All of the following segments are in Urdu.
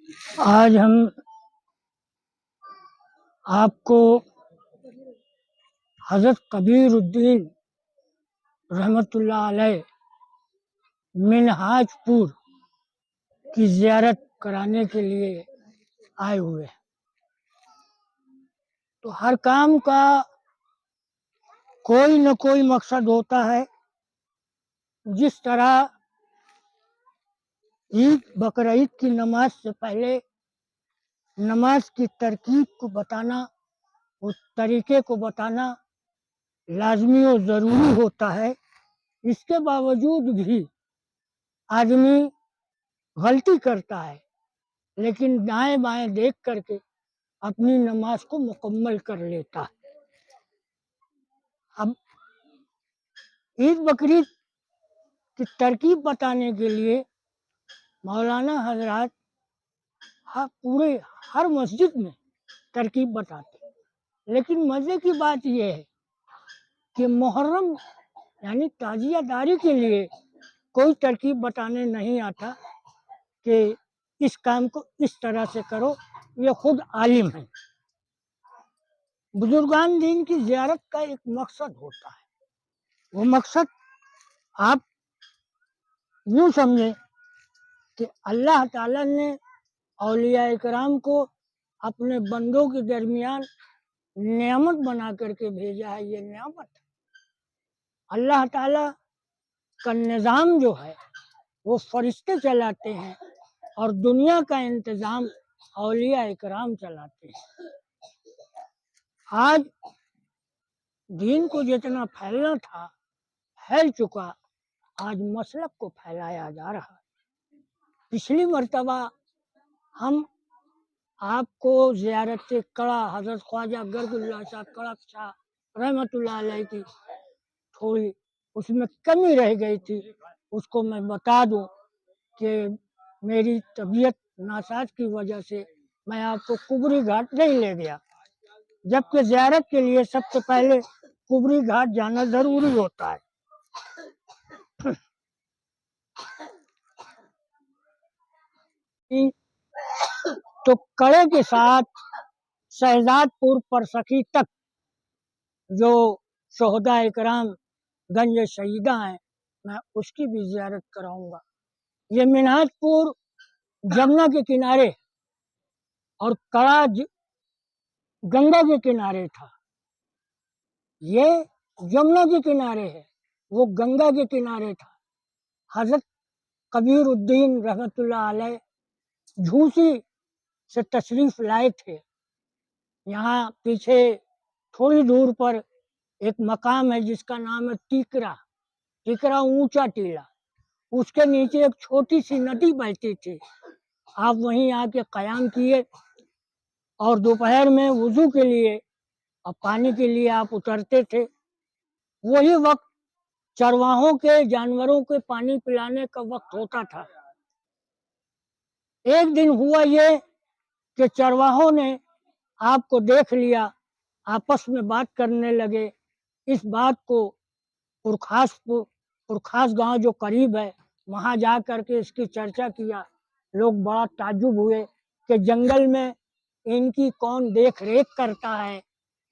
آج ہم آپ کو حضرت کبیر الدین رحمت اللہ علیہ منہاج پور کی زیارت کرانے کے لیے آئے ہوئے ہیں۔ تو ہر کام کا کوئی نہ کوئی مقصد ہوتا ہے۔ جس طرح بقرعید کی نماز سے پہلے نماز کی ترکیب کو بتانا، اس طریقے کو بتانا لازمی و ضروری ہوتا ہے، اس کے باوجود بھی آدمی غلطی کرتا ہے، لیکن دائیں بائیں دیکھ کر کے اپنی نماز کو مکمل کر لیتا ہے۔ اب عید بقرعید کی ترکیب بتانے کے لیے مولانا حضرات پورے ہر مسجد میں ترکیب بتاتے ہیں، لیکن مزے کی بات یہ ہے کہ محرم یعنی تعزیہ داری کے لیے کوئی ترکیب بتانے نہیں آتا کہ اس کام کو اس طرح سے کرو، یہ خود عالم ہے۔ بزرگان دین کی زیارت کا ایک مقصد ہوتا ہے، وہ مقصد آپ یوں سمجھیں کہ اللہ تعالیٰ نے اولیاء کرام کو اپنے بندوں کے درمیان نعمت بنا کر کے بھیجا ہے۔ یہ نعمت اللہ تعالیٰ کا نظام جو ہے وہ فرشتے چلاتے ہیں اور دنیا کا انتظام اولیاء کرام چلاتے ہیں۔ آج دین کو جتنا پھیلنا تھا پھیل چکا، آج مسلک کو پھیلایا جا رہا ہے۔ پچھلی مرتبہ ہم آپ کو زیارت کڑا حضرت خواجہ گرگ اللہ شاہ کڑک شاہ رحمت اللہ علیہ کی تھوڑی اس میں کمی رہ گئی تھی، اس کو میں بتا دوں کہ میری طبیعت ناساز کی وجہ سے میں آپ کو کبری گھاٹ نہیں لے گیا، جبکہ زیارت کے لیے سب سے پہلے کبری گھاٹ جانا ضروری ہوتا ہے۔ تو کڑے کے ساتھ شہزاد پور پرسخی تک جو شہداء کرام گنج شہیدہ ہیں، میں اس کی بھی زیارت کراؤں گا۔ یہ منہاج پور جمنا کے کنارے اور کڑا گنگا کے کنارے تھا۔ یہ جمنا کے کنارے ہے، وہ گنگا کے کنارے تھا۔ حضرت کبیر الدین رحمت اللہ علیہ جھوسی سے تشریف لائے تھے۔ یہاں پیچھے تھوڑی دور پر ایک مقام ہے جس کا نام ہے ٹیکرا اونچا ٹیلا، اس کے نیچے ایک چھوٹی سی ندی بہتی تھی۔ آپ وہیں آ کے قیام کیے اور دوپہر میں وضو کے لیے اور پانی کے لیے آپ اترتے تھے۔ وہی وقت چرواہوں کے جانوروں کے پانی پلانے کا وقت ہوتا تھا۔ ایک دن ہوا یہ کہ چرواہوں نے آپ کو دیکھ لیا، آپس میں بات کرنے لگے۔ اس بات کو پرخاس گاؤں جو قریب ہے وہاں جا کر کے اس کی چرچا کیا۔ لوگ بڑا تعجب ہوئے کہ جنگل میں ان کی کون دیکھ ریکھ کرتا ہے،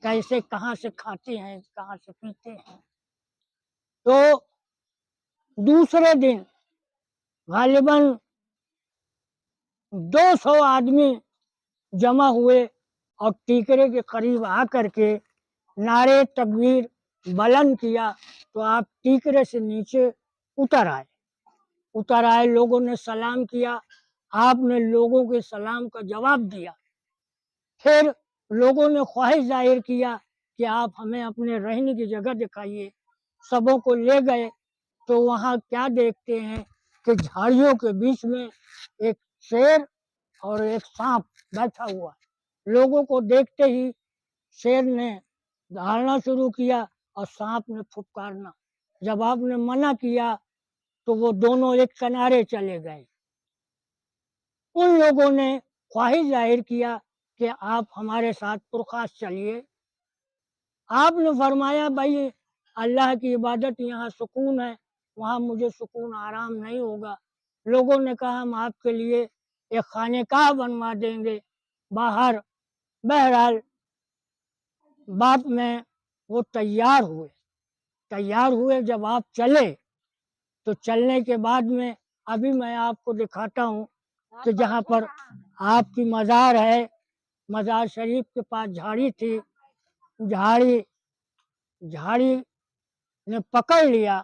کیسے کہاں سے کھاتے ہیں کہاں سے پیتے ہیں۔ تو دوسرے دن غالباً 200 آدمی جمع ہوئے اور ٹیکرے کے قریب آ کر کے نعرے تکبیر بلند کیا تو آپ ٹیکرے سے نیچے اتر آئے۔ لوگوں نے سلام کیا، آپ نے لوگوں کے سلام کا جواب دیا۔ پھر لوگوں نے خواہش ظاہر کیا کہ آپ ہمیں اپنے رہنے کی جگہ دکھائیے۔ سبوں کو لے گئے تو وہاں کیا دیکھتے ہیں کہ جھاڑیوں کے بیچ میں ایک شیر اور ایک سانپ بیٹھا ہوا۔ لوگوں کو دیکھتے ہی شیر نے دہاڑنا شروع کیا اور سانپ نے پھپکارنا۔ جب آپ نے منع کیا تو وہ دونوں ایک کنارے چلے گئے۔ ان لوگوں نے خواہش ظاہر کیا کہ آپ ہمارے ساتھ پرخاس چلیے۔ آپ نے فرمایا بھائی اللہ کی عبادت یہاں سکون ہے، وہاں مجھے سکون آرام نہیں ہوگا۔ لوگوں نے کہا ہم آپ کے لیے ایک خانے کا بنوا دیں گے باہر. بہرحال بات میں وہ تیار ہوئے. جب آپ چلے تو چلنے کے بعد میں ابھی میں آپ کو دکھاتا ہوں کہ جہاں پر آپ کی مزار ہے، مزار شریف کے پاس جھاڑی تھی. جھاڑی نے پکڑ لیا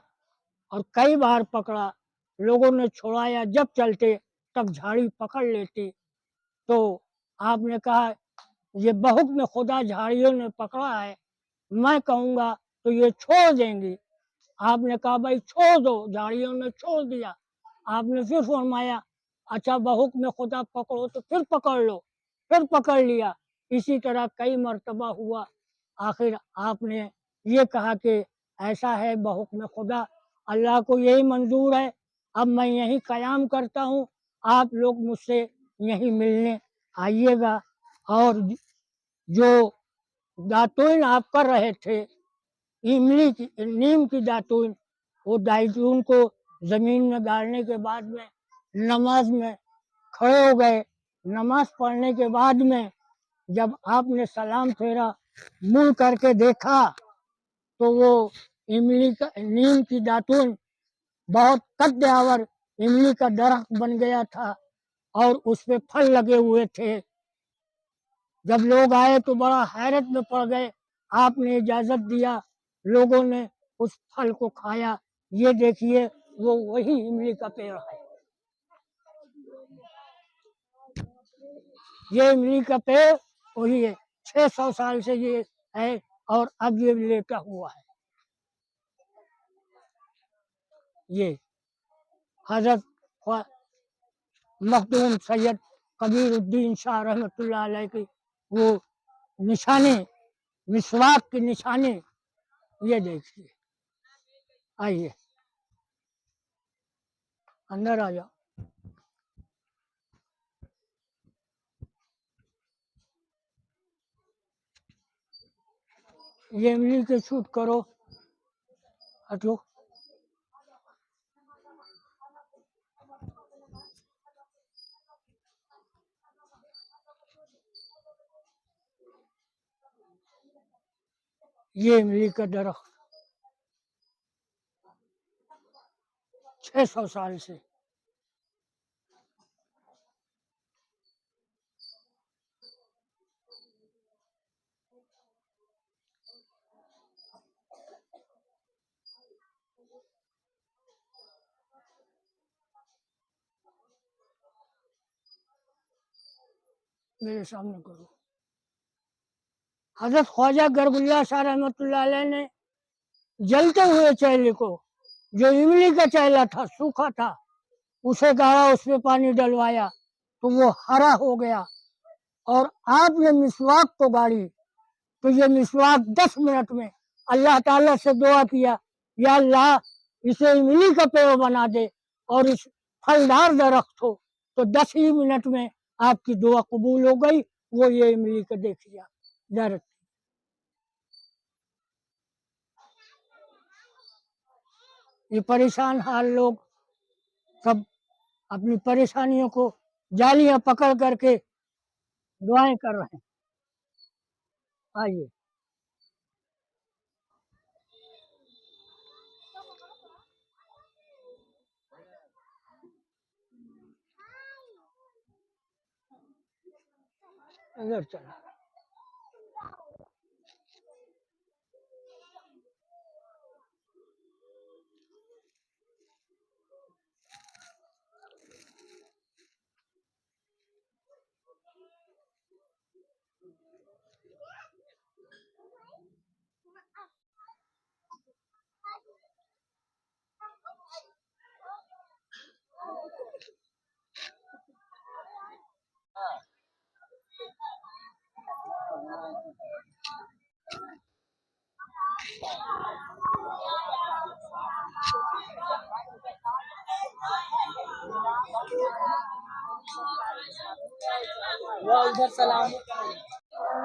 اور کئی بار پکڑا، لوگوں نے چھوڑایا، جب چلتے تب جھاڑی پکڑ لیتی. تو آپ نے کہا یہ بہت میں خدا جھاڑیوں نے پکڑا ہے، میں کہوں گا تو یہ چھوڑ دیں گی. آپ نے کہا بھائی چھوڑ دو. جھاڑیوں نے چھوڑ دیا. آپ نے پھر فرمایا اچھا بہت میں خدا پکڑو تو پھر پکڑ لو. پھر پکڑ لیا. اسی طرح کئی مرتبہ ہوا. آخر آپ نے یہ کہا کہ ایسا ہے بہت میں خدا، اللہ کو یہی منظور ہے، اب میں یہی قیام کرتا ہوں، آپ لوگ مجھ سے یہی ملنے آئیے گا. اور جو داتون آپ کر رہے تھے نیم کی داتون، وہ داتون کو زمین میں گاڑنے کے بعد میں نماز میں کھڑے ہو گئے. نماز پڑھنے کے بعد میں جب آپ نے سلام پھیرا، منہ کر کے دیکھا تو وہ نیم کی داتون بہت قد آور املی کا درخت بن گیا تھا اور اس پہ پھل لگے ہوئے تھے. جب لوگ آئے تو بڑا حیرت میں پڑ گئے. آپ نے اجازت دیا، لوگوں نے اس پھل کو کھایا. یہ دیکھیے وہی املی کا پیڑ ہے. یہ املی کا پیڑ وہی ہے. 600 سال سے یہ ہے اور اب یہ لیٹا ہوا ہے. یہ حضرت مخدوم سید کبیر الدین شاہ رحمۃ اللہ علیہ کی وہ نشانی، مسواک کی نشانی. یہ دیکھیے. آئیے اندر آ جاؤ. یہ املی کے شوٹ کرو. ہٹو. یہ املی کا درخت 600 سال سے. میرے سامنے کرو. حضرت خواجہ گرگ اللہ شاہ رحمۃ اللہ علیہ نے جلتے ہوئے چیلے کو، جو املی کا چیلا تھا سوکھا تھا، اسے گاڑا، اس پہ پانی ڈلوایا تو وہ ہرا ہو گیا. اور آپ نے مسواک کو گاڑی تو یہ مسواک 10 منٹ میں اللہ تعالیٰ سے دعا کیا یا اللہ اسے املی کا پیڑ بنا دے اور اس پھلدار درخت ہو، تو 10 ہی منٹ میں آپ کی دعا قبول ہو گئی. وہ یہ املی کا دیکھیے درخت. یہ پریشان حال لوگ سب اپنی پریشانیوں کو جالیاں پکڑ کر کے دعائیں کر رہے ہیں. آئیے. ادھر چلا.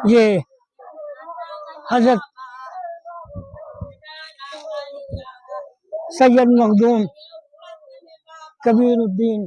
یہ حضرت سید مخدوم کبیر الدین